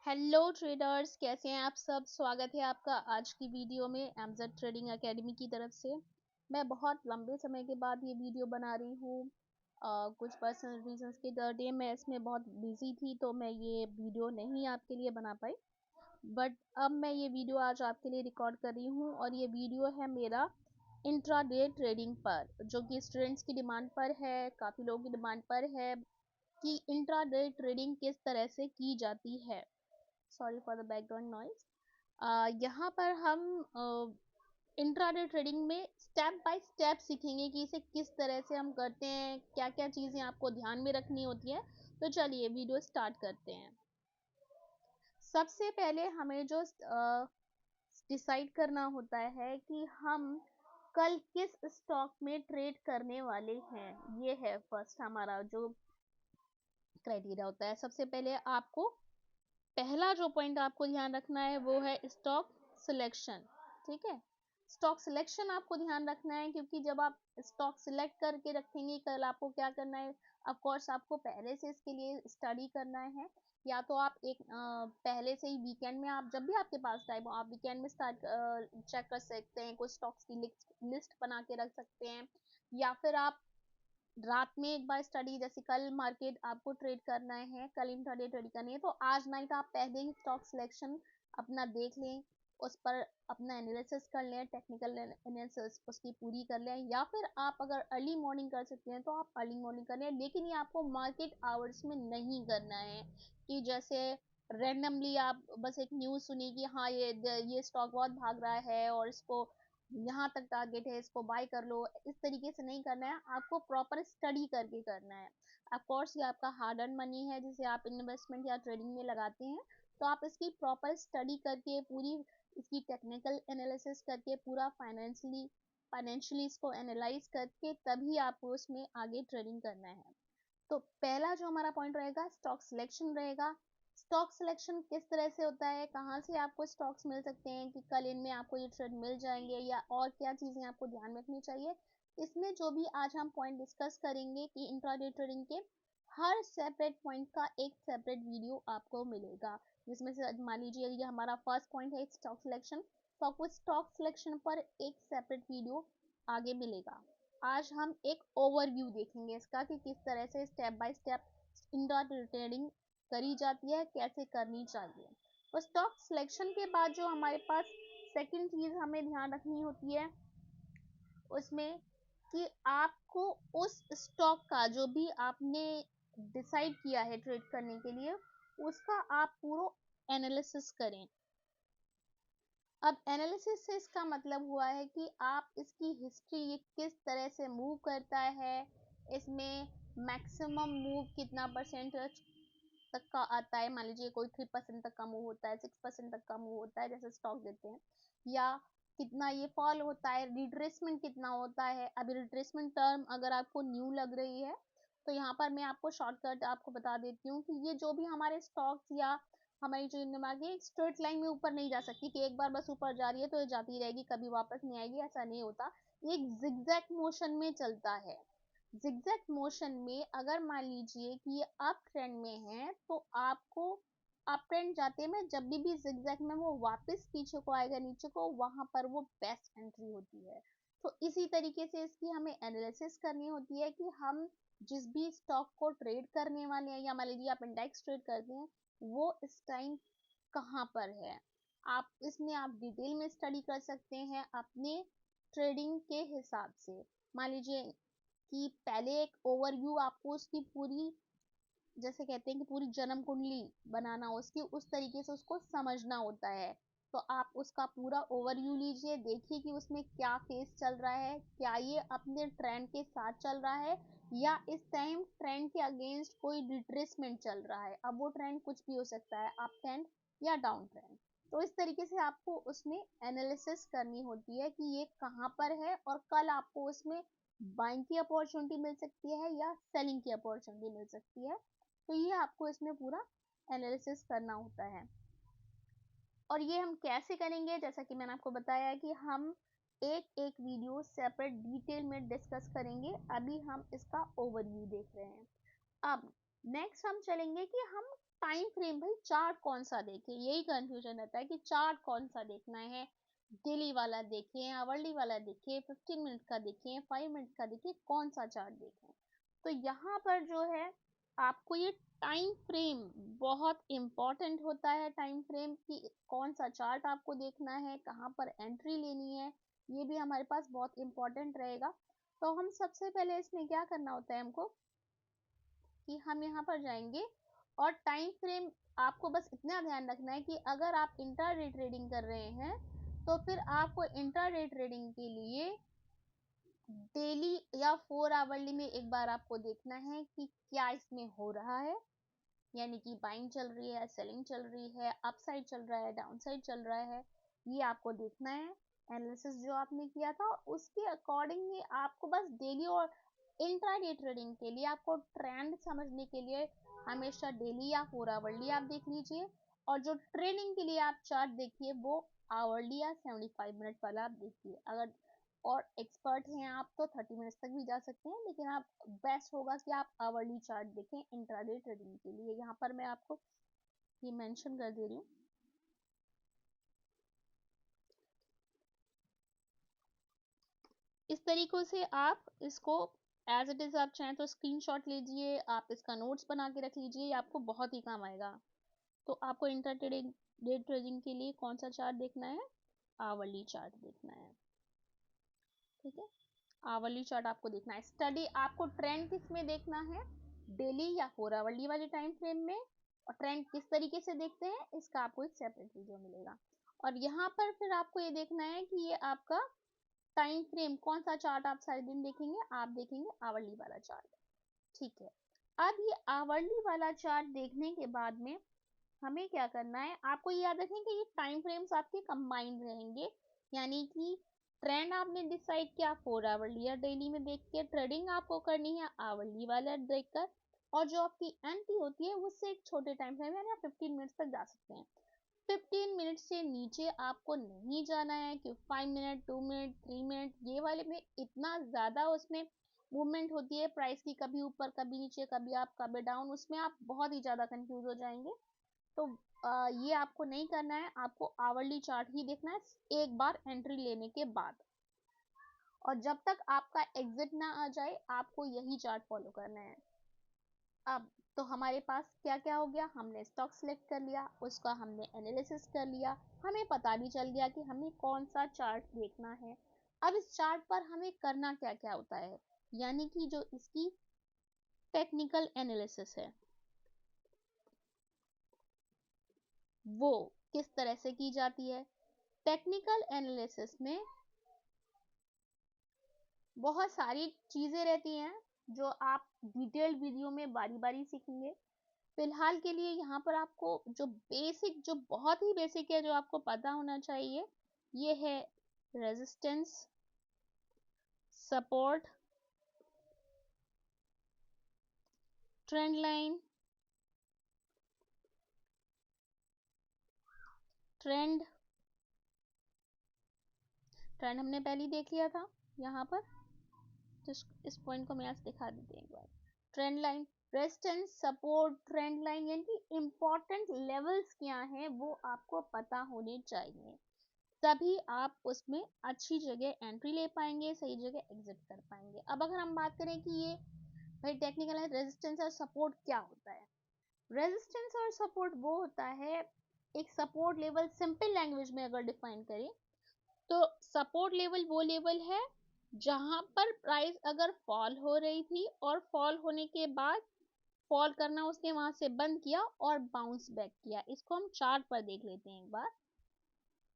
Hello traders, कैसे हैं आप सब। स्वागत है आपका आज की वीडियो में एमजेड ट्रेडिंग एकेडमी की तरफ से। मैं बहुत लंबे समय के बाद ये वीडियो बना रही हूँ। कुछ पर्सनल रीजंस के डे मैं इसमें बहुत बिजी थी, तो मैं ये वीडियो नहीं आपके लिए बना पाई। बट अब मैं ये वीडियो आज आपके लिए रिकॉर्ड कर रही हूँ, और ये वीडियो है मेरा इंट्राडे ट्रेडिंग पर, जो कि स्टूडेंट्स की डिमांड पर है, काफ़ी लोगों की डिमांड पर है कि इंट्राडे ट्रेडिंग किस तरह से की जाती है। Sorry for the background noise. यहाँ पर हम इंट्राडे ट्रेडिंग में स्टेप बाय स्टेप सीखेंगे कि इसे किस तरह से हम करते हैं, क्या क्या चीज़ें आपको ध्यान में रखनी होती है। तो चलिए वीडियो स्टार्ट करते हैं। सबसे पहले हमें जो डिसाइड करना होता है कि हम कल किस स्टॉक में ट्रेड करने वाले हैं। ये है फर्स्ट हमारा जो क्राइटेरिया होता है। सबसे पहले आपको पहला जो पॉइंट आपको ध्यान रखना है वो है स्टॉक सिलेक्शन। ठीक है, स्टॉक सिलेक्शन आपको ध्यान रखना है, क्योंकि जब आप स्टॉक सिलेक्ट करके रखेंगे, कल आपको क्या करना है। ऑफ कोर्स आपको पहले से इसके लिए स्टडी करना है, या तो आप एक पहले से ही वीकेंड में, आप जब भी आपके पास टाइम हो आप वीकेंड में स्टार्ट चेक कर सकते हैं, कुछ स्टॉक्स की लिस्ट बना के रख सकते हैं, या फिर आप रात में एक बार स्टडी, जैसे कल मार्केट आपको ट्रेड करना है, कल इंट्राडे ट्रेड करनी है, तो आज नाइट आप पहले ही स्टॉक सिलेक्शन अपना देख लें, उस पर अपना एनालिसिस कर लें, टेक्निकल एनालिसिस उसकी पूरी कर लें, या फिर आप अगर अर्ली मॉर्निंग कर सकते हैं तो आप अर्ली मॉर्निंग कर लें। लेकिन ये आपको मार्केट आवर्स में नहीं करना है कि जैसे रैंडमली आप बस एक न्यूज़ सुनी कि हाँ ये स्टॉक बहुत भाग रहा है और इसको यहाँ तक टारगेट है, इसको बाय कर लो। इस तरीके से नहीं करना है, आपको प्रॉपर स्टडी करके करना है। ऑफ कोर्स ये आपका हार्ड अर्न मनी है जिसे आप इन्वेस्टमेंट या ट्रेडिंग में लगाते हैं, तो आप इसकी प्रॉपर स्टडी करके, पूरी इसकी टेक्निकल एनालिसिस करके, पूरा फाइनेंशियली इसको एनालाइज करके तभी आपको उसमें आगे ट्रेडिंग करना है। तो पहला जो हमारा पॉइंट रहेगा स्टॉक सिलेक्शन रहेगा। स्टॉक सिलेक्शन किस तरह से होता है, कहाँ से आपको स्टॉक्स मिल सकते हैं कि कल इनमें आपको ये ट्रेड मिल जाएंगे, या और क्या चीज़ें आपको ध्यान में रखनी चाहिए। इसमें जो भी आज हम पॉइंट डिस्कस करेंगे कि इंट्राडे ट्रेडिंग के हर सेपरेट पॉइंट का एक सेपरेट वीडियो आपको मिलेगा, जिसमें से मान लीजिए ये हमारा फर्स्ट पॉइंट है स्टॉक सिलेक्शन, तो आपको स्टॉक सिलेक्शन पर एक सेपरेट वीडियो आगे मिलेगा। आज हम एक ओवरव्यू देखेंगे इसका कि किस तरह से step by step intraday trading करी जाती है, कैसे करनी चाहिए। तो स्टॉक सिलेक्शन के बाद जो हमारे पास सेकंड चीज हमें ध्यान रखनी होती है उसमें, कि आपको उस स्टॉक का जो भी आपने डिसाइड किया है ट्रेड करने के लिए, उसका आप पूरा एनालिसिस करें। अब एनालिसिस से इसका मतलब हुआ है कि आप इसकी हिस्ट्री, ये किस तरह से मूव करता है, इसमें मैक्सिमम मूव कितना परसेंटेज तक का आता है। मान लीजिए कोई 3% तक का मूव होता है, 6% तक का मूव होता है जैसे स्टॉक देते हैं, या कितना ये फॉल होता है, रिट्रेसमेंट कितना होता है। अभी रिट्रेसमेंट टर्म अगर आपको न्यू लग रही है, तो यहाँ पर मैं आपको शॉर्टकट आपको बता देती हूँ कि ये जो भी हमारे स्टॉक्स या हमारी जो दिमाग है, स्ट्रेट लाइन में ऊपर नहीं जा सकती कि एक बार बस ऊपर जा रही है तो ये जाती रहेगी, कभी वापस नहीं आएगी, ऐसा नहीं होता। ये एक जिगजैग मोशन में चलता है। जिगजैग मोशन में अगर मान लीजिए कि ये अप ट्रेंड में है, तो आपको अप ट्रेंड जाते में जब भी जिगजैग में वो वापस पीछे को आएगा, नीचे को, वहां पर वो बेस्ट एंट्री होती है। तो इसी तरीके से इसकी हमें एनालिसिस करनी होती है कि हम जिस भी स्टॉक को ट्रेड करने वाले हैं, या मान लीजिए आप इंडेक्स ट्रेड करते हैं, वो इस टाइम कहाँ पर है। आप इसमें आप डिटेल में स्टडी कर सकते हैं अपने ट्रेडिंग के हिसाब से। मान लीजिए कि पहले एक ओवरव्यू आपको उसकी पूरी, जैसे कहते हैं कि पूरी जन्म कुंडली बनाना, उसकी उस तरीके से उसको समझना होता है। तो आप उसका पूरा ओवरव्यू लीजिए, देखिए कि उसमें क्या फेस चल रहा है, क्या ये अपने ट्रेंड के साथ चल रहा है, या इस टाइम ट्रेंड के अगेंस्ट कोई रिट्रेसमेंट चल रहा है। अब वो ट्रेंड कुछ भी हो सकता है, अप ट्रेंड या डाउन ट्रेंड। तो इस तरीके से आपको उसमें एनालिसिस करनी होती है कि ये कहाँ पर है, और कल आपको उसमें बाइंग की अपॉर्चुनिटी मिल सकती है या सेलिंग की अपॉर्चुनिटी मिल सकती है। तो ये आपको इसमें पूरा एनालिसिस करना होता है। और ये हम कैसे करेंगे, जैसा कि मैंने आपको बताया कि हम एक एक वीडियो सेपरेट डिटेल में डिस्कस करेंगे। अभी हम इसका ओवरव्यू देख रहे हैं। अब नेक्स्ट हम चलेंगे कि हम टाइम फ्रेम, भाई चार्ट कौन सा देखें, यही कंफ्यूजन रहता है कि चार्ट कौन सा देखना है, डेली वाला देखें, आवरली वाला देखें, 15 मिनट का देखें, 5 मिनट का देखें, कौन सा चार्ट देखें। तो यहाँ पर जो है आपको ये टाइम फ्रेम बहुत इंपॉर्टेंट होता है, टाइम फ्रेम की कौन सा चार्ट आपको देखना है, कहाँ पर एंट्री लेनी है, ये भी हमारे पास बहुत इंपॉर्टेंट रहेगा। तो हम सबसे पहले इसमें क्या करना होता है हमको कि हम यहाँ पर जाएंगे और टाइम फ्रेम आपको बस इतना ध्यान रखना है कि अगर आप इंट्राडे ट्रेडिंग कर रहे हैं तो फिर आपको इंट्राडे ट्रेडिंग के लिए डेली या 4 आवरली में एक बार आपको देखना है कि क्या इसमें हो रहा है, यानी कि बाइंग चल रही है, सेलिंग चल रही है, अपसाइड चल रहा है, डाउनसाइड चल रहा है, ये आपको देखना है। एनालिसिस जो आपने किया था उसके अकॉर्डिंग ही आपको बस डेली और इंट्राडे ट्रेडिंग के लिए आपको ट्रेंड समझने के लिए हमेशा डेली या 4 आवरली आप देख लीजिए, और जो ट्रेडिंग के लिए आप चार्ट देखिए वो आवरली या 75 मिनट वाला आप देखिए। अगर और एक्सपर्ट हैं आप तो 30 मिनट्स तक भी जा सकते हैं, लेकिन आप बेस्ट होगा कि आप आवरली चार्ट देखें इंट्राडे ट्रेडिंग के लिए। यहाँ पर मैं आपको ये मेंशन कर दे रही हूँ। इस तरीकों से आप इसको एज इट इज, आप चाहें तो स्क्रीनशॉट लीजिए, आप इसका नोट्स बना के रख लीजिए, ये आपको बहुत ही काम आएगा। तो आपको इंट्राडे ट्रेडिंग के लिए कौन सा चार्ट देखना है, आवरली चार्ट देखना है, ठीक है। आवरली चार्ट आपको देखना है। स्टडी आपको ट्रेंड किस में देखना है, डेली या 4 आवरली वाले टाइम फ्रेम में, और ट्रेंड किस तरीके से देखते हैं इसका आपको एक सेपरेट वीडियो मिलेगा। और यहाँ पर फिर आपको ये देखना है कि ये आपका टाइम फ्रेम कौन सा चार्ट आप सारे दिन देखेंगे, आप देखेंगे आवरली वाला चार्ट, ठीक है। अब ये आवरली वाला चार्ट देखने के बाद में हमें क्या करना है, आपको याद रखें कि ये टाइम फ्रेम्स आपके कंबाइंड रहेंगे, यानी कि ट्रेंड आपने डिसाइड किया 4 आवरली या डेली में देख के, ट्रेडिंग आपको करनी है आवरली वाला देखकर, और जो आपकी एंट्री होती है उससे एक छोटे टाइम फ्रेम यानी 15 मिनट्स तक जा सकते हैं। 15 मिनट से नीचे आपको नहीं जाना है कि 5 मिनट, 2 मिनट, 3 मिनट, ये वाले में इतना ज़्यादा उसमें मूवमेंट होती है प्राइस की, कभी ऊपर कभी नीचे, कभी आप कभी डाउन, उसमें आप बहुत ही ज़्यादा कंफ्यूज हो जाएंगे। तो ये आपको नहीं करना है, आपको आवरली चार्ट ही देखना है एक बार एंट्री लेने के बाद, और जब तक आपका एग्जिट ना आ जाए आपको यही चार्ट फॉलो करना है। अब तो हमारे पास क्या क्या हो गया, हमने स्टॉक सेलेक्ट कर लिया, उसका हमने एनालिसिस कर लिया, हमें पता भी चल गया कि हमें कौन सा चार्ट देखना है। अब इस चार्ट पर हमें करना क्या क्या होता है, यानी कि जो इसकी टेक्निकल एनालिसिस है वो किस तरह से की जाती है। टेक्निकल एनालिसिस में बहुत सारी चीजें रहती हैं जो आप डिटेल्ड वीडियो में बारी बारी सीखेंगे। फिलहाल के लिए यहाँ पर आपको जो बेसिक, जो बहुत ही बेसिक है, जो आपको पता होना चाहिए, ये है resistance, support, trend line, trend, trend हमने पहले ही देख लिया था यहाँ पर, तो इस पॉइंट को मैं आज दिखा देते हैं एक बार। Trend line, resistance, support, trend line, यानी कि इंपॉर्टेंट लेवल्स क्या हैं वो आपको पता होने चाहिए, तभी आप उसमें अच्छी जगह एंट्री ले पाएंगे, सही जगह एग्जिट कर पाएंगे। अब अगर हम बात करें कि ये भाई टेक्निकल है, रेजिस्टेंस और सपोर्ट क्या होता है। रेजिस्टेंस और सपोर्ट वो होता है, एक सपोर्ट लेवल सिंपल लैंग्वेज में अगर डिफाइन करें तो सपोर्ट लेवल वो लेवल है जहां पर प्राइस अगर फॉल हो रही थी और फॉल होने के बाद फॉल करना उसने वहां से बंद किया और बाउंस बैक किया। इसको हम चार्ट पर देख लेते हैं एक बार।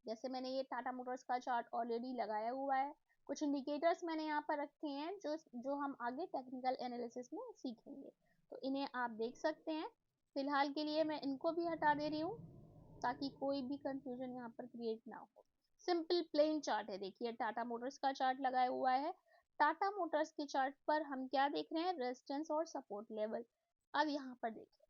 जैसे मैंने ये टाटा मोटर्स का चार्ट ऑलरेडी लगाया हुआ है, कुछ इंडिकेटर्स मैंने यहाँ पर रखे हैं जो जो हम आगे टेक्निकल एनालिसिस में सीखेंगे, तो इन्हें आप देख सकते हैं। फिलहाल के लिए मैं इनको भी हटा दे रही हूँ ताकि कोई भी कंफ्यूजन यहाँ पर क्रिएट ना हो। सिंपल प्लेन चार्ट है, देखिए टाटा मोटर्स का चार्ट लगाया हुआ है। टाटा मोटर्स के चार्ट पर हम क्या देख रहे हैं, रेजिस्टेंस और सपोर्ट लेवल। अब यहाँ पर देखिए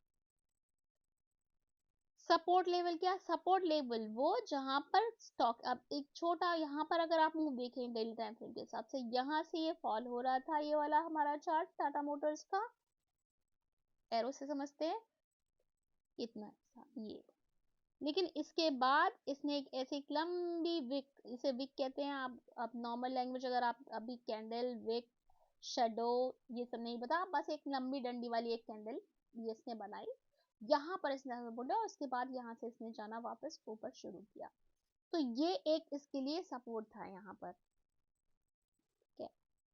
सपोर्ट लेवल, क्या सपोर्ट लेवल वो जहां पर स्टॉक, अब एक छोटा यहाँ पर अगर आप मूव देखें डेली टाइम फ्रेम के हिसाब से, यहाँ से ये फॉल हो रहा था, ये वाला हमारा चार्ट टाटा मोटर्स का, एरो से समझते हैं इतना सा ये। लेकिन इसके बाद इसने एक ऐसी लंबी विक, इसे विक कहते हैं। आप नॉर्मल लैंग्वेज अगर आप अभी कैंडल, विक, शेडो ये सब नहीं पता, बस एक लंबी डंडी वाली एक कैंडल ये इसने बनाई, यहाँ पर इसने बोला, उसके बाद यहाँ से इसने जाना वापस ऊपर शुरू किया। तो ये एक इसके लिए सपोर्ट था यहाँ पर।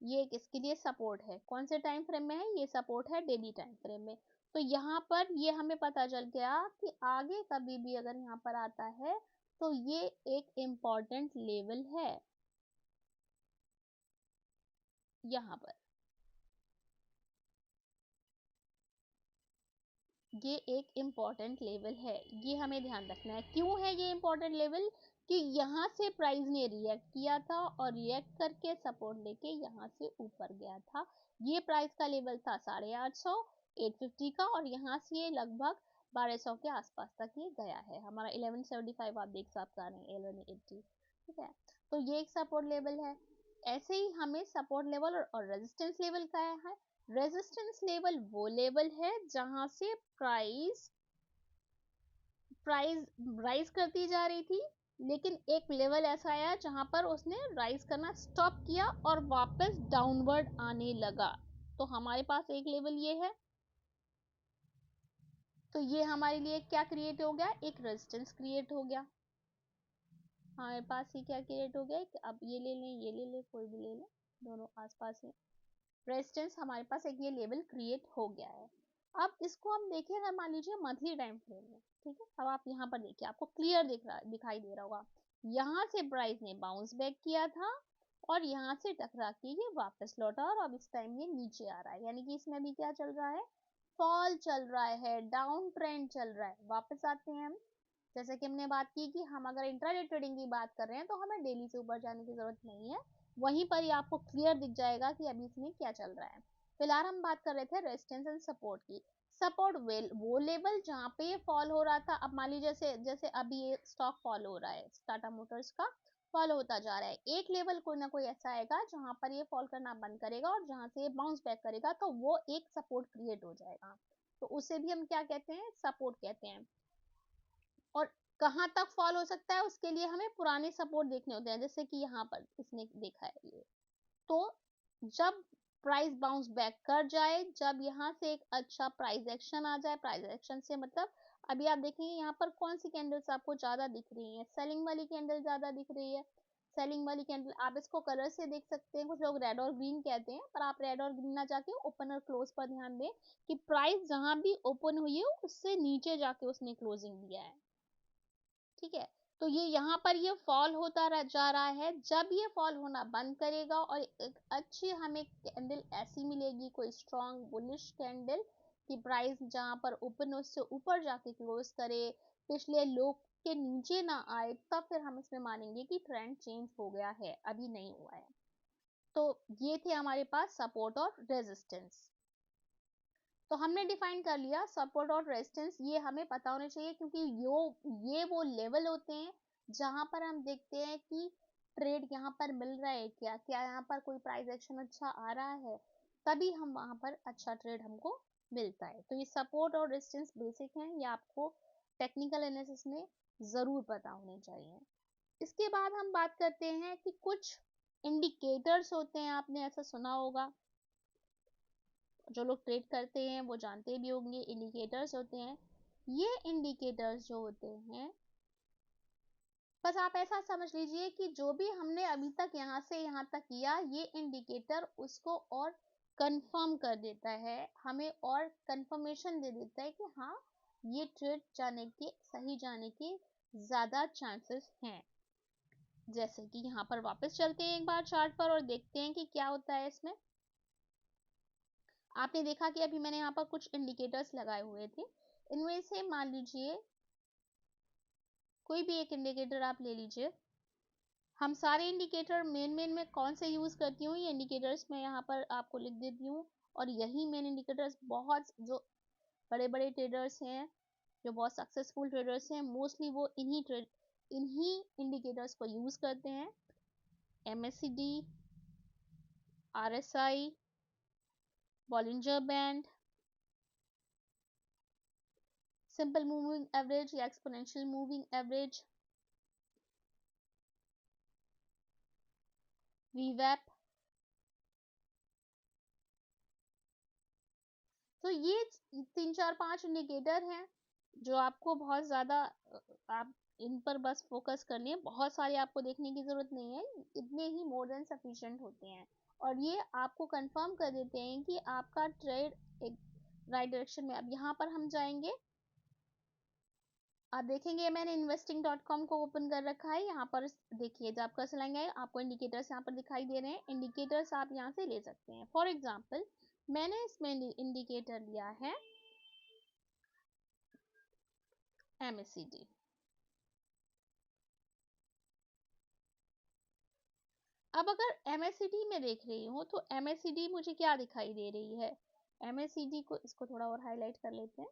ये एक इसके लिए सपोर्ट है। कौन से टाइम फ्रेम में है ये सपोर्ट? है डेली टाइम फ्रेम में। तो यहाँ पर ये हमें पता चल गया कि आगे कभी भी अगर यहाँ पर आता है तो ये एक इम्पॉर्टेंट लेवल है। यहाँ पर ये एक इम्पॉर्टेंट लेवल है, ये हमें ध्यान रखना है। क्यों है ये इम्पॉर्टेंट लेवल? कि यहाँ से प्राइस ने रिएक्ट किया था और रिएक्ट करके सपोर्ट लेके यहाँ से ऊपर गया था। ये प्राइस का लेवल था 850, 850 का, और यहाँ से ये लगभग 1200 के आसपास तक ये गया है। हमारा 1175 आप देख सकते हैं, 1180, ठीक है। तो ये एक सपोर्ट लेवल है। ऐसे ही हमें सपोर्ट लेवल और रेजिस्टेंस लेवल का है। रेजिस्टेंस लेवल वो लेवल है जहां से प्राइस राइज करती जा रही थी, लेकिन एक लेवल ऐसा आया जहां पर उसने राइज करना स्टॉप किया और वापस डाउनवर्ड आने लगा। तो हमारे पास एक लेवल ये है। तो ये हमारे लिए क्या क्रिएट हो गया? एक रेजिस्टेंस क्रिएट हो गया। हमारे पास ये क्या क्रिएट हो गया? अब ये ले लें, ये ले लें, कोई भी ले लें, दोनों आसपास है। रेजिस्टेंस हमारे पास एक ये लेवल क्रिएट हो गया है। अब इसको हम देखें, अगर मान लीजिए मंथली टाइम फ्रेम में, ठीक है। अब आप यहाँ पर देखिए, आपको क्लियर दिखाई दे रहा होगा। यहाँ से प्राइस ने बाउंस बैक किया था और यहाँ से टकरा के ये वापस लौटा, और अब इस टाइम ये नीचे आ रहा है, यानी कि इसमें भी क्या चल रहा है? फॉल चल रहा है, डाउन ट्रेंड चल रहा है। वापस आते हैं हम, जैसे कि हमने बात की कि हम अगर इंट्राडे ट्रेडिंग की बात कर रहे हैं तो हमें डेली से ऊपर जाने की जरूरत नहीं है। वहीं पर ही आपको क्लियर दिख जाएगा कि अभी इसमें क्या चल रहा है। फिलहाल हम बात कर रहे थे रेजिस्टेंस एंड सपोर्ट की। सपोर्ट वो लेवल जहाँ पे ये फॉल हो रहा था। अब मान लीजिए जैसे जैसे अभी ये स्टॉक फॉल हो रहा है, टाटा मोटर्स का फॉल होता जा रहा है, एक लेवल कोई ना कोई ऐसा आएगा जहाँ पर ये फॉल करना बंद करेगा और जहाँ से ये बाउंस बैक करेगा, तो वो एक सपोर्ट क्रिएट हो जाएगा। तो उसे भी हम क्या कहते हैं? सपोर्ट कहते हैं। और कहाँ तक फॉल हो सकता है उसके लिए हमें पुराने सपोर्ट देखने होते हैं, जैसे कि यहाँ पर इसने देखा है ये। तो जब प्राइस बाउंस बैक कर जाए, जब यहाँ से एक अच्छा प्राइस एक्शन आ जाए, प्राइस एक्शन से मतलब अभी आप देखेंगे यहाँ पर कौन सी कैंडल्स आपको ज्यादा दिख रही है? सेलिंग वाली कैंडल ज्यादा दिख रही है। सेलिंग वाली कैंडल आप इसको कलर से देख सकते हैं, कुछ लोग रेड और ग्रीन कहते हैं, पर आप रेड और ग्रीन ना जाके ओपन और क्लोज पर ध्यान दें कि प्राइस जहां भी ओपन हुई है उससे नीचे जाके उसने क्लोजिंग दिया है, ठीक है। तो ये यहाँ पर ये फॉल होता जा रहा है। जब ये फॉल होना बंद करेगा और एक अच्छी हमें कैंडल ऐसी मिलेगी, कोई स्ट्रॉन्ग बुलिश कैंडल, कि प्राइस जहाँ पर ओपन उससे ऊपर जाके क्लोज करे, पिछले लो के नीचे ना आए, तब फिर हम इसमें मानेंगे कि ट्रेंड चेंज हो गया है, अभी नहीं हुआ है। तो ये थे हमारे पास सपोर्ट और रेजिस्टेंस। तो हमने डिफाइन कर लिया सपोर्ट और रेजिस्टेंस, ये हमें पता होने चाहिए, क्योंकि ये वो लेवल होते हैं जहां पर हम देखते हैं कि ट्रेड यहाँ पर मिल रहा है, क्या क्या यहाँ पर कोई प्राइस एक्शन अच्छा आ रहा है, तभी हम वहां पर अच्छा ट्रेड हमको मिलता है। तो ये सपोर्ट और रेजिस्टेंस बेसिक हैं, ये आपको टेक्निकल एनालिसिस में जरूर पता होने चाहिए। इसके बाद हम बात करते हैं कि कुछ इंडिकेटर्स होते हैं, आपने ऐसा सुना होगा, जो लोग ट्रेड करते हैं वो जानते भी होंगे, इंडिकेटर्स होते हैं। ये इंडिकेटर्स जो होते हैं, बस आप ऐसा समझ लीजिए कि जो भी हमने अभी तक यहाँ से यहाँ तक किया, ये इंडिकेटर उसको और कंफर्म कर देता है, हमें और कंफर्मेशन दे देता है कि हाँ, ये ट्रेड जाने के, सही जाने के ज्यादा चांसेस हैं। जैसे कि यहाँ पर वापस चलते हैं एक बार चार्ट पर और देखते हैं कि क्या होता है इसमें। आपने देखा कि अभी मैंने यहाँ पर कुछ इंडिकेटर्स लगाए हुए थे, इनमें से मान लीजिए कोई भी एक इंडिकेटर आप ले लीजिए। हम सारे इंडिकेटर मेन में कौन से यूज करती हूँ, ये इंडिकेटर्स मैं यहाँ पर आपको लिख देती हूँ। और यही मेन इंडिकेटर्स बहुत जो बड़े बड़े ट्रेडर्स हैं, जो बहुत सक्सेसफुल ट्रेडर्स हैं, मोस्टली वो इन्हीं इंडिकेटर्स को यूज करते हैं। MACD, RSI, Bollinger band, simple moving average या एक्सपोनेंशियल मूविंग एवरेज, वीवैप। तो ये 3 4 5 इंडिकेटर हैं जो आपको बहुत ज़्यादा आप इन पर बस फोकस करनी है, बहुत सारे आपको देखने की ज़रूरत नहीं है, इतने ही मोर देन सफिशिएंट होते हैं और ये आपको कंफर्म कर देते हैं कि आपका ट्रेड एक राइट डायरेक्शन में। अब यहाँ पर हम जाएंगे, आप देखेंगे मैंने investing.com को ओपन कर रखा है। यहाँ पर देखिए जब आपका चलाएंगे आपको इंडिकेटर्स यहाँ पर दिखाई दे रहे हैं, इंडिकेटर्स आप यहाँ से ले सकते हैं। फॉर एग्जांपल मैंने इसमें इंडिकेटर लिया है MACD। अब अगर MACD में देख रही हूँ तो MACD मुझे क्या दिखाई दे रही है, MACD को इसको थोड़ा और हाईलाइट कर लेते हैं।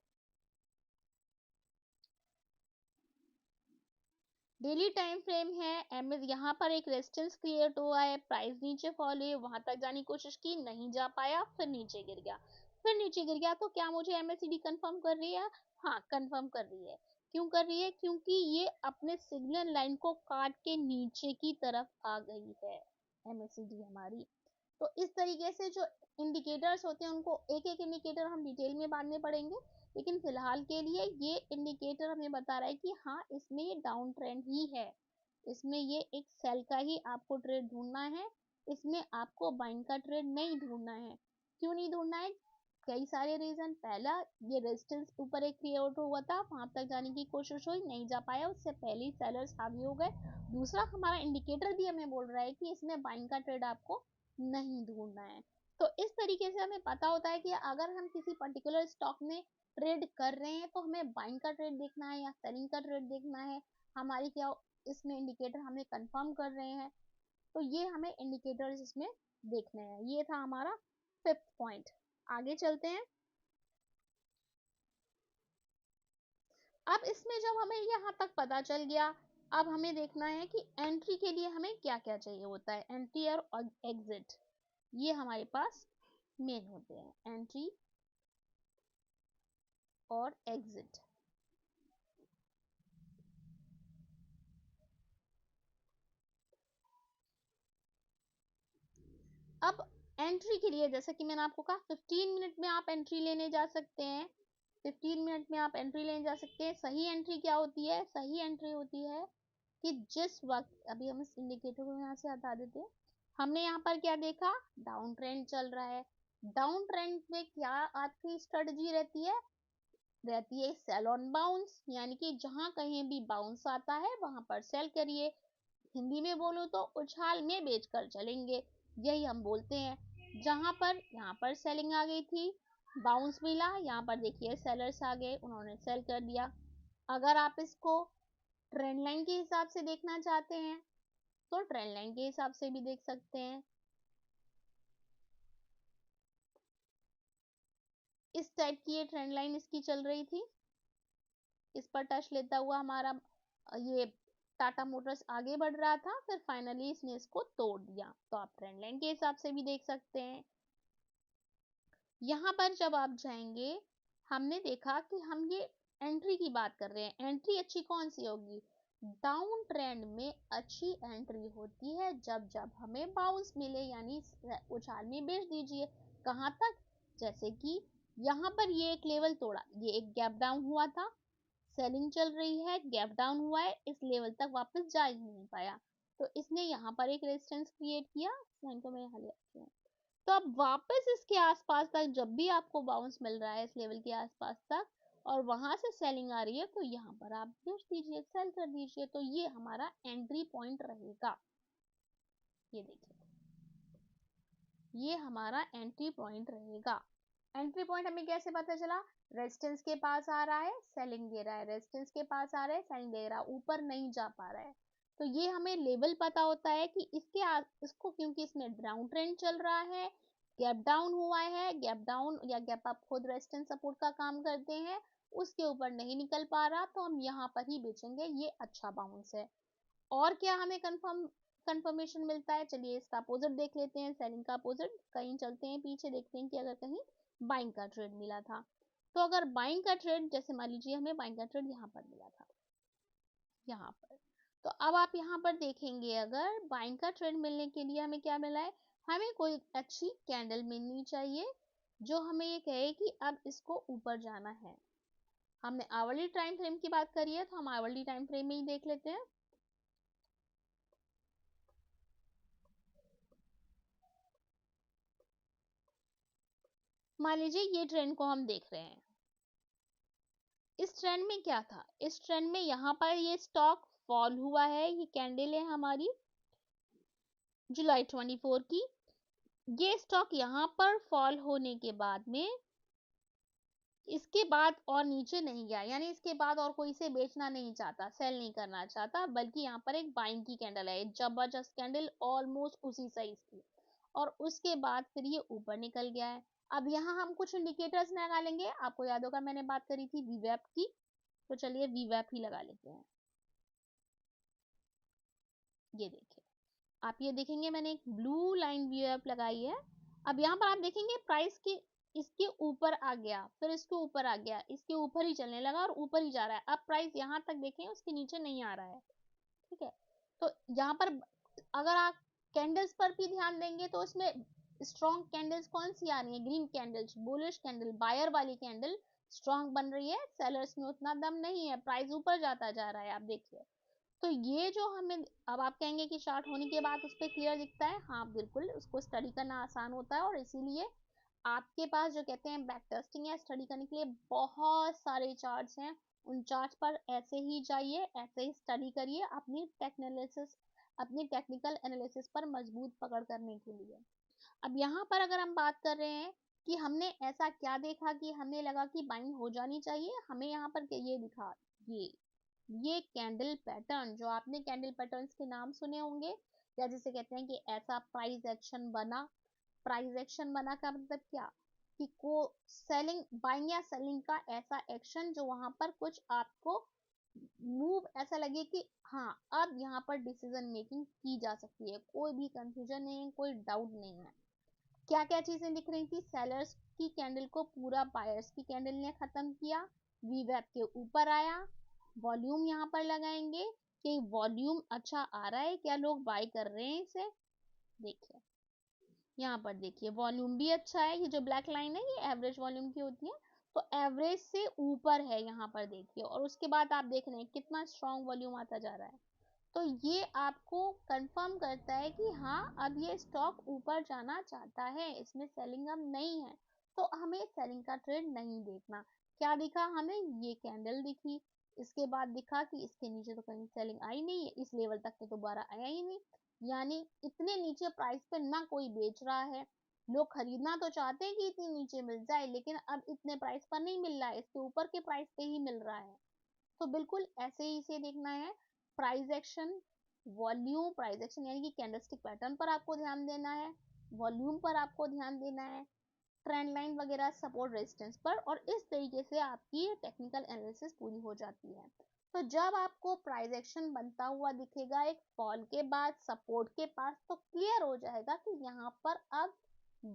डेली टाइम फ्रेम है, यहाँ पर एक रेजिस्टेंस क्रिएट हुआ है, प्राइस नीचे फॉल हुई, वहां तक जाने की कोशिश की, नहीं जा पाया, फिर नीचे गिर गया, फिर नीचे गिर गया। तो क्या मुझे MACD कंफर्म कर रही है? हाँ कंफर्म कर रही है। क्यों कर रही है? क्योंकि ये अपने सिग्नल लाइन को काट के नीचे की तरफ आ गई है MACD हमारी। तो इस तरीके से जो इंडिकेटर्स होते हैं उनको एक एक इंडिकेटर हम डिटेल में बाद में पढ़ेंगे, लेकिन फिलहाल के लिए ये इंडिकेटर हमें बता रहा है कि हाँ इसमें ये डाउन ट्रेंड ही है, इसमें ये एक सेल का ही आपको ट्रेड ढूंढना है, इसमें आपको बाइंग का ट्रेड नहीं ढूंढना है। क्यों नहीं ढूंढना है? कई सारे रीजन। पहला, ये रेजिस्टेंस ऊपर एक क्रिएट हुआ था, वहां तक जाने की कोशिश हुई, नहीं जा पाया, उससे पहले ही सेलर्स हावी हो गए। दूसरा, हमारा इंडिकेटर भी हमें बोल रहा है कि इसमें बाइंग का ट्रेड आपको नहीं ढूंढना है। तो इस तरीके से हमें पता होता है कि अगर हम किसी पर्टिकुलर स्टॉक में ट्रेड कर रहे हैं तो हमें बाइंग का ट्रेड देखना है या सेलिंग का ट्रेड देखना है, हमारी क्या इसमें इंडिकेटर हमें कंफर्म कर रहे हैं। तो ये हमें इंडिकेटर्स इसमें देखने हैं। ये था हमारा 5th पॉइंट। आगे चलते हैं। अब इसमें जब हमें यहाँ तक पता चल गया, अब हमें देखना है कि एंट्री के लिए हमें क्या क्या चाहिए होता है। एंट्री और एग्जिट ये हमारे पास मेन होते हैं, एंट्री और एग्जिट। अब एंट्री के लिए जैसा कि मैंने आपको कहा 15 मिनट में आप एंट्री लेने जा सकते हैं, 15 मिनट में आप एंट्री लेने जा सकते हैं। सही एंट्री क्या होती है? सही एंट्री होती है कि जिस वक्त, अभी हम इस इंडिकेटर को यहाँ से हटा देते हैं, हमने यहाँ पर क्या देखा, डाउन ट्रेंड चल रहा है। डाउन ट्रेंड में क्या आपकी स्ट्रेटजी रहती है? रहती है सेल ऑन बाउंस, यानी कि जहां कहीं भी बाउंस आता है वहां पर सेल करिए। हिंदी में बोलो तो उछाल में बेचकर चलेंगे, यही हम बोलते हैं। जहां पर यहाँ पर सेलिंग आ गई थी, बाउंस मिला, यहाँ पर देखिए सेलर्स आ गए, उन्होंने सेल कर दिया। अगर आप इसको ट्रेंड लाइन के हिसाब से देखना चाहते हैं तो ट्रेंड लाइन के हिसाब से भी देख सकते हैं। इस टाइप की ये ट्रेंड लाइन इसकी चल रही थी, इस पर टच लेता हुआ हमारा ये टाटा मोटर्स आगे बढ़ रहा था, फिर फाइनली इसने इसको तोड़ दिया। तो आप ट्रेंड लाइन के हिसाब से भी देख सकते हैं। यहाँ पर जब आप जाएंगे, हमने देखा कि हम ये एंट्री की बात कर रहे हैं। एंट्री अच्छी कौन सी होगी? डाउन ट्रेंड में अच्छी एंट्री होती है जब जब हमें बाउंस मिले, यानी उछाल में बेच दीजिए। कहाँ तक? जैसे कि यहाँ पर ये एक लेवल तोड़ा, ये एक गैप डाउन हुआ था, सेलिंग चल रही है, गैप डाउन हुआ है, इस लेवल तक वापस जा ही नहीं पाया, तो इसने यहाँ पर एक रेजिस्टेंस क्रिएट किया। लाइन को मैं यहाँ ले आती हूँ। तो अब वापस इसके आसपास तक जब भी आपको बाउंस मिल रहा है इस लेवल के आसपास तक और वहां से सेलिंग आ रही है, तो यहाँ पर आप बेच दीजिए, सेल कर दीजिए। तो ये हमारा एंट्री पॉइंट रहेगा। ये देखिए, ये हमारा एंट्री पॉइंट रहेगा। एंट्री पॉइंट हमें कैसे पता चला? रेजिस्टेंस के पास आ रहा है, सेलिंग दे रहा है, रेजिस्टेंस के पास आ रहा है, सेलिंग दे रहा है, ऊपर नहीं जा पा रहा है। तो ये हमें लेवल पता होता है कि इसको क्योंकि इसमें डाउन ट्रेंड चल रहा है, गैप डाउन हुआ है, गैप डाउन या गैप अप खुद रेजिस्टेंस सपोर्ट का काम करते हैं, उसके ऊपर नहीं निकल पा रहा, तो हम यहाँ पर ही बेचेंगे, ये अच्छा बाउंस है। और क्या हमें कंफर्मेशन मिलता है? चलिए इसका अपोजिट देख लेते हैं, सेलिंग का अपोजिट। कहीं चलते हैं पीछे, देखते हैं कि अगर कहीं बाइंग का ट्रेड मिला था। तो अगर बाइंग का ट्रेड, जैसे मान लीजिए हमें बाइंग का ट्रेड यहाँ पर मिला था, यहाँ पर, तो अब आप यहाँ पर देखेंगे अगर बाइंग का ट्रेड मिलने के लिए हमें क्या मिला है, हमें कोई अच्छी कैंडल मिलनी चाहिए जो हमें ये कहे कि अब इसको ऊपर जाना है। हमने आवरली टाइम फ्रेम की बात करी है, तो हम आवरली टाइम फ्रेम में ही देख लेते हैं। मान लीजिए ये ट्रेंड को हम देख रहे हैं, इस ट्रेंड में क्या था, इस ट्रेंड में यहाँ पर ये स्टॉक फॉल हुआ है, ये कैंडल है हमारी जुलाई 24 की। ये स्टॉक यहाँ पर फॉल होने के बाद में इसके बाद और नीचे नहीं गया, यानी इसके बाद और कोई इसे बेचना नहीं चाहता, सेल नहीं करना चाहता, बल्कि यहाँ पर एक बाइंग की कैंडल है, जबरदस्त कैंडल ऑलमोस्ट उसी साइज की, और उसके बाद फिर ये ऊपर निकल गया है। अब यहाँ हम कुछ इंडिकेटर्स लगा लेंगे, आपको याद होगा मैंने बात करी थी वीवैप की, तो चलिए वीवैप ही लगा लेते हैं। ये देखिए, आप ये देखेंगे मैंने एक ब्लू लाइन वीवैप लगाई है। अब यहाँ पर आप देखेंगे प्राइस की इसके ऊपर आ गया, फिर इसके ऊपर आ गया, इसके ऊपर ही चलने लगा और ऊपर ही जा रहा है। अब प्राइस यहाँ तक देखें उसके नीचे नहीं आ रहा है, ठीक है। तो यहाँ पर अगर आप कैंडल्स पर भी ध्यान देंगे तो उसमें स्ट्रॉन्ग कैंडल्स कौन सी आ रही है, green candles, bullish candle, buyer वाली कैंडल स्ट्रॉन्ग बन रही है, सेलर्स में उतना दम नहीं है, प्राइस ऊपर जाता जा रहा है, आप देखिए। तो ये जो हमें, अब आप कहेंगे कि चार्ट होने के बाद उस पर क्लियर दिखता है, हाँ बिल्कुल, उसको स्टडी करना आसान होता है, और इसीलिए आपके पास जो कहते हैं बैक टेस्टिंग या स्टडी करने के लिए बहुत सारे चार्ट्स हैं, उन चार्ट्स पर ऐसे ही जाइए, ऐसे ही स्टडी करिए अपनी टेक्निकल एनालिसिस पर मजबूत पकड़ करने के लिए। अब यहाँ पर अगर हम बात कर रहे हैं कि हमने ऐसा क्या देखा कि हमें लगा कि बाइंग हो जानी चाहिए, हमें यहाँ पर ये दिखा, ये कैंडल पैटर्न, जो आपने कैंडल पैटर्न्स के नाम सुने होंगे, या जिसे कहते हैं कि ऐसा प्राइस एक्शन बना। प्राइस एक्शन बना का मतलब क्या, कि को सेलिंग, बाइंग या सेलिंग का ऐसा एक्शन जो वहां पर कुछ आपको मूव ऐसा लगे कि हाँ अब यहाँ पर डिसीजन मेकिंग की जा सकती है, कोई भी कंफ्यूजन नहीं है, कोई डाउट नहीं है। क्या क्या चीजें दिख रही थी, सेलर्स की कैंडल को पूरा बायर्स की कैंडल ने खत्म किया, वीवैप के ऊपर आया, वॉल्यूम यहाँ पर लगाएंगे कि वॉल्यूम अच्छा आ रहा है, क्या लोग बाय कर रहे हैं इसे, देखिए यहाँ पर देखिए वॉल्यूम भी अच्छा है, ये जो ब्लैक लाइन है ये एवरेज वॉल्यूम की होती है, तो एवरेज से ऊपर है यहाँ पर देखिए, और उसके बाद आप देख रहे हैं कितना स्ट्रॉन्ग वॉल्यूम आता जा रहा है। तो ये आपको कंफर्म करता है कि हाँ अब ये स्टॉक ऊपर जाना चाहता है, इसमें सेलिंग अब नहीं है, तो हमें सेलिंग का ट्रेड नहीं देखना। क्या दिखा हमें, ये कैंडल दिखी, इसके बाद दिखा कि इसके नीचे तो कहीं सेलिंग आई नहीं है, इस लेवल तक तो दोबारा आया ही नहीं, यानी इतने नीचे प्राइस पे ना कोई बेच रहा है, लोग खरीदना तो चाहते हैं कि इतनी नीचे मिल जाए, लेकिन अब इतने प्राइस पर नहीं मिल रहा है, इसके ऊपर के प्राइस पे ही मिल रहा है। तो बिल्कुल ऐसे ही इसे देखना है, price action, volume, price action यानी कि कैंडलस्टिक पैटर्न पर आपको ध्यान देना है, वॉल्यूम पर आपको ध्यान देना है, ट्रेंड लाइन वगैरह, सपोर्ट रेजिस्टेंस पर, और इस तरीके से आपकी टेक्निकल एनालिसिस पूरी हो जाती है। तो जब आपको प्राइस एक्शन बनता हुआ दिखेगा एक फॉल के बाद सपोर्ट के पास, तो क्लियर हो जाएगा कि यहाँ पर अब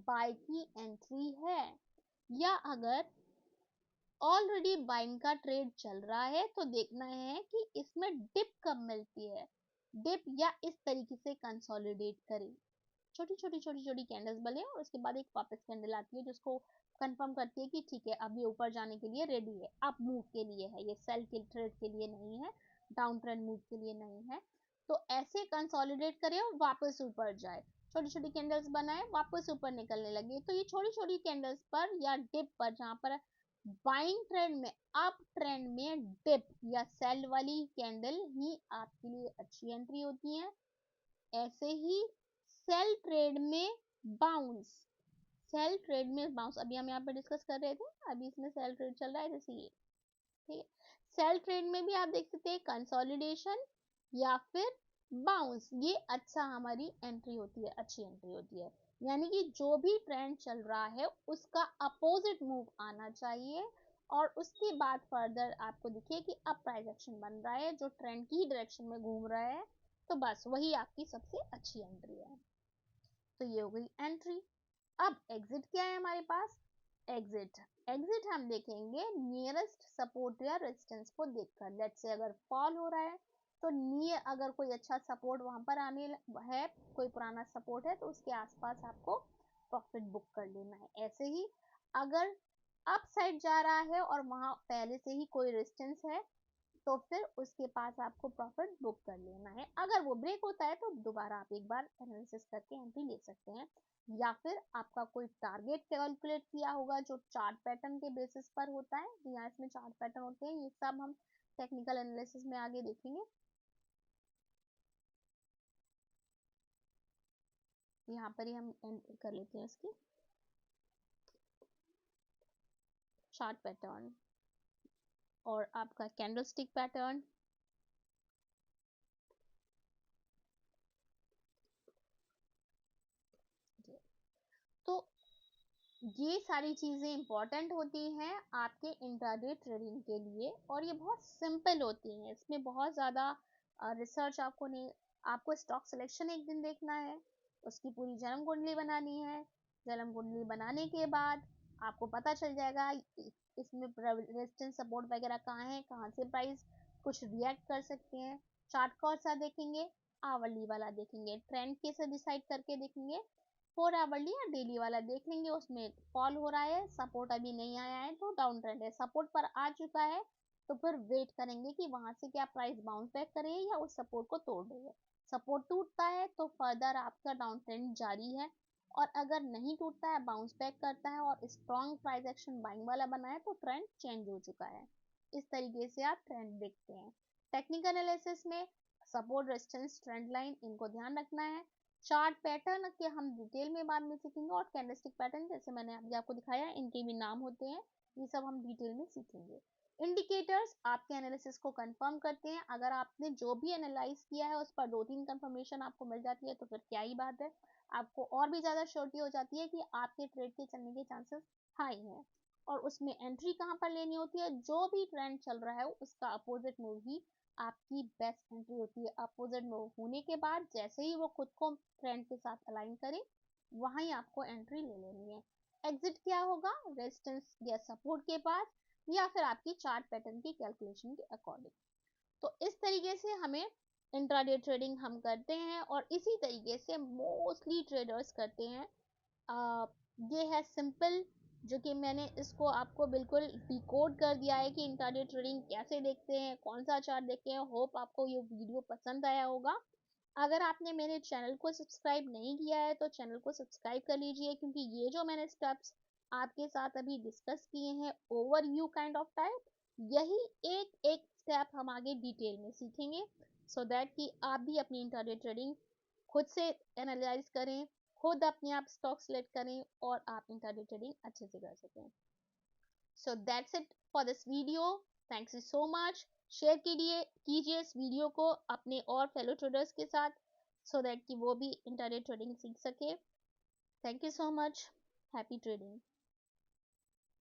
बाय की एंट्री है, या अगर ऑलरेडी बाइंग का ट्रेड चल रहा है तो देखना है कि इसमें डिप कब मिलती है, डिप या इस तरीके से कंसोलिडेट करे, छोटी छोटी छोटी छोटी कैंडल्स बने और उसके बाद एक वापस कैंडल आती है जिसको कंफर्म करती है कि ठीक है अब ये ऊपर जाने के लिए रेडी है, अप मूव के लिए है, ये सेल के ट्रेड के लिए नहीं है, डाउन ट्रेंड मूव के लिए नहीं है। तो ऐसे कंसोलिडेट करे और वापस ऊपर जाए, छोटी छोटी कैंडल्स बनाए वापस ऊपर निकलने लगे, तो ये छोटी छोटी कैंडल्स पर या डिप पर, जहां पर बाइंग ट्रेंड में, अप ट्रेंड में डिप या सेल वाली कैंडल ही आपके लिए अच्छी एंट्री होती है। ऐसे ही सेल ट्रेड में बाउंस, सेल ट्रेड में बाउंस अभी हम यहाँ पे डिस्कस कर रहे थे, अभी इसमें सेल ट्रेड चल रहा है जैसे ये, ठीक है। सेल ट्रेड में भी आप देख सकते हैं कंसोलिडेशन या फिर बाउंस, ये अच्छा हमारी एंट्री होती है, अच्छी एंट्री होती है, यानी कि जो भी ट्रेंड चल रहा है उसका अपोजिट मूव आना चाहिए, और उसके बाद फर्दर आपको दिखे कि अब प्राइस एक्शन बन रहा है जो ट्रेंड की डायरेक्शन में घूम रहा है, तो बस वही आपकी सबसे अच्छी एंट्री है। तो ये हो गई एंट्री। अब एग्जिट क्या है हमारे पास, एग्जिट एग्जिट हम देखेंगे नियरेस्ट सपोर्ट या रेजिस्टेंस को देखकर। लेट्स से अगर फॉल हो रहा है तो नियर, अगर कोई अच्छा सपोर्ट वहां पर आने है, कोई पुराना सपोर्ट है, तो उसके आसपास आपको प्रॉफिट बुक कर लेना है। ऐसे ही अगर अप साइड जा रहा है और वहां पहले से ही कोई रेजिस्टेंस है, तो फिर उसके पास आपको प्रॉफिट बुक कर लेना है। अगर वो ब्रेक होता है तो दोबारा आप एक बार एनालिसिस करके एंट्री ले सकते हैं, या फिर आपका कोई टारगेट कैलकुलेट किया होगा जो चार्ट पैटर्न के बेसिस पर होता है। यहाँ इसमें चार्ट पैटर्न होते हैं, ये सब हम टेक्निकल एनालिसिस में आगे देखेंगे। यहाँ पर ही हम एंट्री कर लेते हैं इसकी चार्ट पैटर्न और आपका कैंडलस्टिक पैटर्न। तो ये सारी चीज़ें इंपॉर्टेंट होती हैं आपके इंट्राडे ट्रेडिंग के लिए, और ये बहुत सिंपल होती हैं। इसमें बहुत ज़्यादा रिसर्च आपको नहीं, आपको स्टॉक सिलेक्शन एक दिन देखना है, उसकी पूरी जन्म कुंडली बनानी है। जन्म कुंडली बनाने के बाद आपको पता चल जाएगा इसमें रेजिस्टेंस सपोर्ट वगैरह कहाँ है, कहाँ से प्राइस कुछ रिएक्ट कर सकते हैं। चार्ट कौन सा देखेंगे, आवरली वाला देखेंगे। ट्रेंड कैसे डिसाइड करके देखेंगे, 4 आवरली या डेली वाला देख लेंगे। उसमें फॉल हो रहा है, सपोर्ट अभी नहीं आया है तो डाउन ट्रेंड है, सपोर्ट पर आ चुका है तो फिर वेट करेंगे कि वहां से क्या प्राइस बाउंस बैक करे या उस सपोर्ट को तोड़ रही है। सपोर्ट टूटता है तो फर्दर आपका डाउन ट्रेंड जारी है, और अगर नहीं टूटता है, बाउंस बैक करता है और स्ट्रॉन्ग प्राइस एक्शन बाइंग वाला बना है, तो ट्रेंड चेंज हो चुका है। इस तरीके से आप ट्रेंड देखते हैं। टेक्निकल एनालिसिस में सपोर्ट, रेजिस्टेंस, ट्रेंड लाइन, इनको ध्यान रखना है। चार्ट पैटर्न के हम डिटेल में बाद में सीखेंगे, और कैंडलस्टिक पैटर्न जैसे मैंने अभी आपको दिखाया, इनके भी नाम होते हैं, ये सब हम डिटेल में सीखेंगे। इंडिकेटर्स आपके एनालिसिस को कंफर्म करते हैं। अगर आपने जो भी एनालाइज किया है उस पर 2-3 कंफर्मेशन आपको मिल जाती है तो फिर क्या ही बात है, आपको और भी ज़्यादा श्योरिटी हो जाती है कि आपके ट्रेड के चलने के चांसेस हाई हैं। और उसमें एंट्री कहाँ पर लेनी होती है, जो भी ट्रेंड चल रहा है उसका अपोजिट मूव ही आपकी बेस्ट एंट्री होती है। अपोजिट मूव होने के बाद जैसे ही वो खुद को ट्रेंड के साथ अलाइन करे, वहीं आपको एंट्री ले लेनी है। एग्जिट क्या होगा, रेजिस्टेंस या सपोर्ट के पास, या फिर आपकी चार्ट पैटर्न की कैलकुलेशन के अकॉर्डिंग। तो इस तरीके से हमें इंट्राडे ट्रेडिंग हम करते हैं, और इसी तरीके से मोस्टली ट्रेडर्स करते हैं। ये है सिंपल, जो कि मैंने इसको आपको बिल्कुल डिकोड कर दिया है कि इंट्राडे ट्रेडिंग कैसे देखते हैं, कौन सा चार्ट देखते हैं। होप आपको ये वीडियो पसंद आया होगा। अगर आपने मेरे चैनल को सब्सक्राइब नहीं किया है तो चैनल को सब्सक्राइब कर लीजिए, क्योंकि ये जो मैंने स्टेप्स आपके साथ अभी डिस्कस किए हैं ओवरव्यू काइंड ऑफ टाइप, यही एक एक स्टेप हम आगे डिटेल में सीखेंगे, सो दैट कि आप भी अपनी इंट्राडे ट्रेडिंग खुद से एनालाइज करें, खुद अपने आप स्टॉक सेलेक्ट करें, और आप इंट्राडे ट्रेडिंग अच्छे से कर सकें। So that's it for this video. Thanks you so much. Share कीजिए इस वीडियो को अपने और फेलो ट्रेडर्स के साथ, सो दैट कि वो भी इंट्राडे ट्रेडिंग सीख सके। Thank you so much. Happy trading.